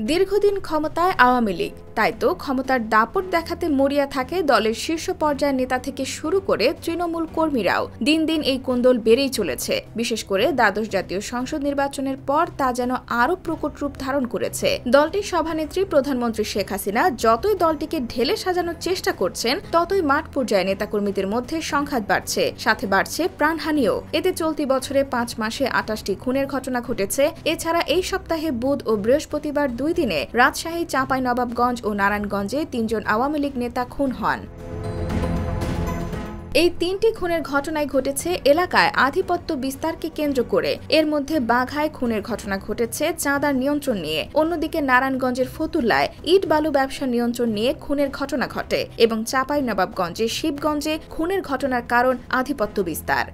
দীর্ঘদিন ক্ষমতায় আওয়ামী লীগ, তাই তো ক্ষমতার দাপট দেখাতে মরিয়া থাকে দলের শীর্ষ পর্যায়ের নেতা থেকে শুরু করে তৃণমূল কর্মীরাও। দিন দিন এই কোন্দল বেড়েই চলেছে। বিশেষ করে দ্বাদশ জাতীয় সংসদ নির্বাচনের পর তা যেন আরও প্রকট রূপ ধারণ করেছে। দলটির সভানেত্রী প্রধানমন্ত্রী শেখ হাসিনা যতই দলটিকে ঢেলে সাজানোর চেষ্টা করছেন, ততই মাঠ পর্যায়ে নেতাকর্মীদের মধ্যে সংঘাত বাড়ছে, সাথে বাড়ছে প্রাণহানিও। এতে চলতি বছরে 5 মাসে 28টি খুনের ঘটনা ঘটেছে। এছাড়া এই সপ্তাহে বুধ ও বৃহস্পতিবার 2 দিনে রাজশাহী, চাঁপাইনবাবগঞ্জ ও নারায়ণগঞ্জে 3 জন আওয়ামী লীগ নেতা খুন হন। এই 3টি খুনের ঘটনায় ঘটেছে এলাকায় আধিপত্য বিস্তারকে কেন্দ্র করে। এর মধ্যে বাঘায় খুনের ঘটনা ঘটেছে চাঁদার নিয়ন্ত্রণ নিয়ে। অন্যদিকে নারায়ণগঞ্জের ফতুল্লায় ইট বালু ব্যবসা নিয়ন্ত্রণ নিয়ে খুনের ঘটনা ঘটে এবং চাঁপাইনবাবগঞ্জের শিবগঞ্জে খুনের ঘটনার কারণ আধিপত্য বিস্তার।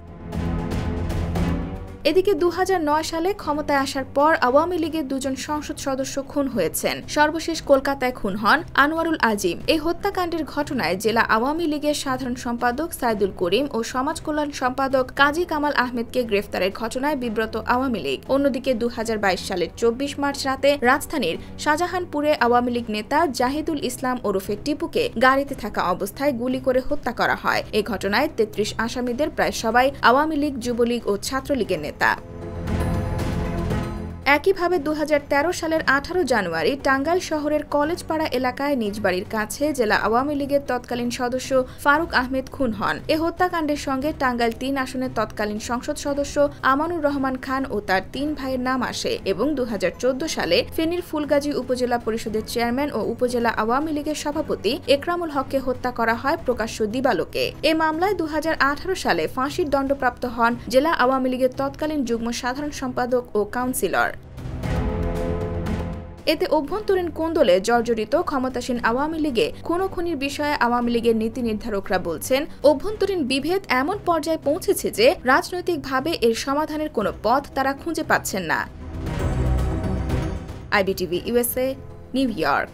এদিকে 2009 সালে ক্ষমতায় আসার পর আওয়ামী লীগের 2 জন সংসদ সদস্য খুন হয়েছেন। সর্বশেষ কলকাতায় খুন হন আনোয়ারুল আজিম। এই হত্যাকাণ্ডের ঘটনায় জেলা আওয়ামী লীগের সাধারণ সম্পাদক সাইদুল করিম ও সমাজ কল্যাণ সম্পাদক কাজী কামাল আহমেদকে গ্রেফতারের ঘটনায় বিব্রত আওয়ামী লীগ। অন্যদিকে 2022 সালের 24 মার্চ রাতে রাজধানীর শাহজাহানপুরে আওয়ামী লীগ নেতা জাহিদুল ইসলাম ওরফে টিপুকে গাড়িতে থাকা অবস্থায় গুলি করে হত্যা করা হয়। এই ঘটনায় 33 আসামিদের প্রায় সবাই আওয়ামী লীগ, যুবলীগ ও ছাত্রলীগের নেতা। একইভাবে 2013 সালের 18 জানুয়ারি টাঙ্গাইল শহরের কলেজপাড়া এলাকায় নিজ বাড়ির কাছে জেলা আওয়ামী লীগের তৎকালীন সদস্য ফারুক আহমেদ খুন হন। এ হত্যাকাণ্ডের সঙ্গে টাঙ্গাইল 3 আসনের তৎকালীন সংসদ সদস্য আমানুর রহমান খান ও তার 3 ভাইয়ের নাম আসে এবং 2014 সালে ফেনীর ফুলগাজী উপজেলা পরিষদের চেয়ারম্যান ও উপজেলা আওয়ামী লীগের সভাপতি একরামুল হককে হত্যা করা হয় প্রকাশ্য দিবালোকে। এ মামলায় 2018 সালে ফাঁসির দণ্ডপ্রাপ্ত হন জেলা আওয়ামী লীগের তৎকালীন যুগ্ম সাধারণ সম্পাদক ও কাউন্সিলর। এতে অভ্যন্তরীণ কোন্দলে জর্জরিত ক্ষমতাসীন আওয়ামী লীগে খুনোখুনির বিষয়ে আওয়ামী লীগের নীতি নির্ধারকরা বলছেন, অভ্যন্তরীণ বিভেদ এমন পর্যায়ে পৌঁছেছে যে রাজনৈতিকভাবে এর সমাধানের কোনো পথ তারা খুঁজে পাচ্ছেন না। IBTV USA, new York.